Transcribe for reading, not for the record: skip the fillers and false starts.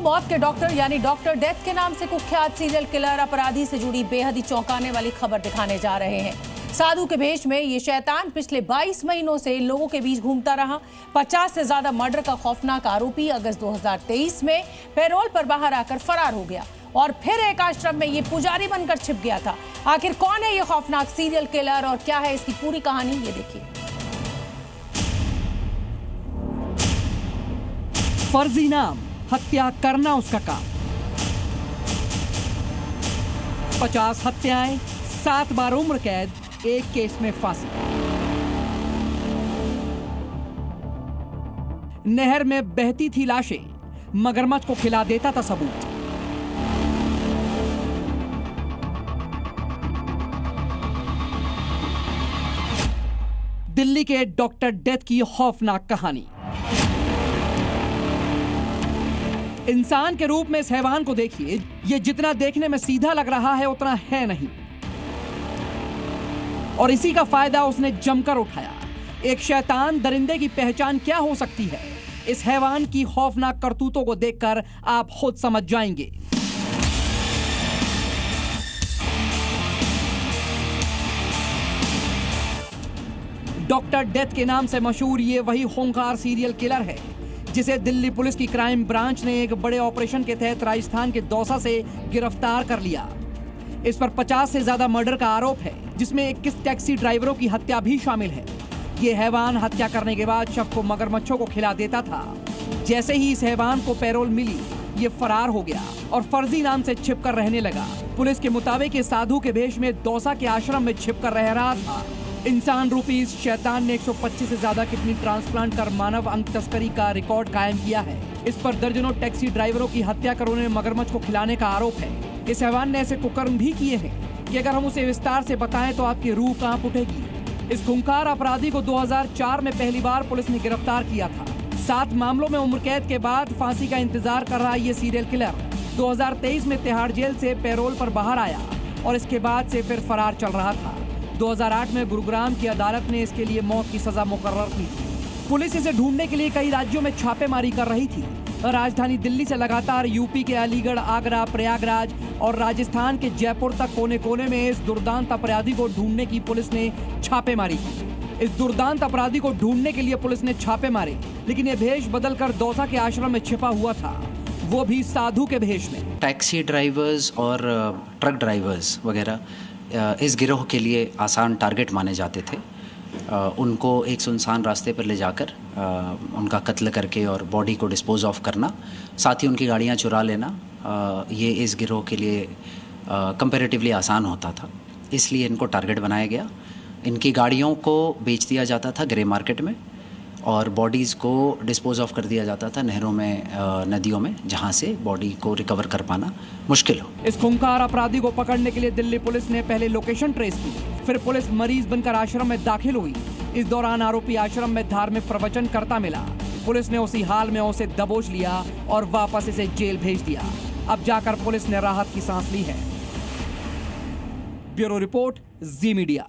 मौत के डॉक्टर यानी डॉक्टर डेथ के नाम से कुख्यात सीरियल किलर अपराधी से जुड़ी बेहद ही चौंकाने वाली खबर दिखाने जा रहे हैं। साधु के भेष में ये शैतान पिछले 22 महीनों से लोगों के बीच घूमता रहा। 50 से ज्यादा मर्डर का खौफनाक आरोपी अगस्त 2023 में पैरोल पर बाहर आकर फरार हो गया और फिर एक आश्रम में ये पुजारी बनकर छिप गया था। आखिर कौन है ये खौफनाक सीरियल किलर और क्या है इसकी पूरी कहानी, ये देखिए। फर्जी नाम, हत्या करना उसका काम। 50 हत्याएं, 7 बार उम्र कैद, एक केस में फांसी। नहर में बहती थी लाशें, मगरमच्छ को खिला देता था सबूत। दिल्ली के डॉक्टर डेथ की खौफनाक कहानी। इंसान के रूप में इस हैवान को देखिए, ये जितना देखने में सीधा लग रहा है उतना है नहीं, और इसी का फायदा उसने जमकर उठाया। एक शैतान दरिंदे की पहचान क्या हो सकती है, इस हैवान की खौफनाक करतूतों को देखकर आप खुद समझ जाएंगे। डॉक्टर डेथ के नाम से मशहूर ये वही खूंखार सीरियल किलर है जिसे दिल्ली पुलिस की क्राइम ब्रांच ने एक बड़े ऑपरेशन के तहत राजस्थान के दौसा से गिरफ्तार कर लिया। इस पर 50 से ज्यादा मर्डर का आरोप है, जिसमें 21 टैक्सी ड्राइवरों की हत्या भी शामिल है। ये हैवान हत्या करने के बाद शव को मगरमच्छों को खिला देता था। जैसे ही इस हैवान को पैरोल मिली, ये फरार हो गया और फर्जी नाम से छिपकर रहने लगा। पुलिस के मुताबिक ये साधु के भेष में दौसा के आश्रम में छिपकर रह रहा था। इंसान रूपी इस शैतान ने 125 से ज्यादा किडनी ट्रांसप्लांट कर मानव अंग तस्करी का रिकॉर्ड कायम किया है। इस पर दर्जनों टैक्सी ड्राइवरों की हत्या कर उन्हें मगरमच्छ को खिलाने का आरोप है। इस हैवान ने ऐसे कुकर्म भी किए हैं कि अगर हम उसे विस्तार से बताएं तो आपकी रूह कांप उठेगी। इस खूंखार अपराधी को 2004 में पहली बार पुलिस ने गिरफ्तार किया था। 7 मामलों में उम्र कैद के बाद फांसी का इंतजार कर रहा ये सीरियल किलर 2023 में तिहाड़ जेल से पैरोल पर बाहर आया और इसके बाद से फिर फरार चल रहा था। 2008 में गुरुग्राम की अदालत ने इसके लिए मौत की सजा मुकर्रर की थी। पुलिस इसे ढूंढने के लिए कई राज्यों में छापेमारी कर रही थी। राजधानी दिल्ली से लगातार यूपी के अलीगढ़, आगरा, प्रयागराज और राजस्थान के जयपुर तक कोने कोने में इस दुर्दांत अपराधी को ढूंढने की पुलिस ने छापेमारी की। इस दुर्दांत अपराधी को ढूंढने के लिए पुलिस ने छापे मारे, लेकिन ये भेष बदलकर दौसा के आश्रम में छिपा हुआ था, वो भी साधु के भेष में। टैक्सी ड्राइवर्स और ट्रक ड्राइवर्स वगैरह इस गिरोह के लिए आसान टारगेट माने जाते थे। उनको एक सुनसान रास्ते पर ले जाकर उनका कत्ल करके और बॉडी को डिस्पोज ऑफ करना, साथ ही उनकी गाड़ियां चुरा लेना, ये इस गिरोह के लिए कंपैरेटिवली आसान होता था, इसलिए इनको टारगेट बनाया गया। इनकी गाड़ियों को बेच दिया जाता था ग्रे मार्केट में और बॉडीज़ को डिस्पोज ऑफ कर दिया जाता था नहरों में, नदियों में, जहां से बॉडी को रिकवर कर पाना मुश्किल हो। इस खूंखार अपराधी को पकड़ने के लिए दिल्ली पुलिस ने पहले लोकेशन ट्रेस की, फिर पुलिस मरीज बनकर आश्रम में दाखिल हुई। इस दौरान आरोपी आश्रम में धार्मिक प्रवचन करता मिला। पुलिस ने उसी हाल में उसे दबोच लिया और वापस इसे जेल भेज दिया। अब जाकर पुलिस ने राहत की सांस ली है। ब्यूरो रिपोर्ट, जी मीडिया।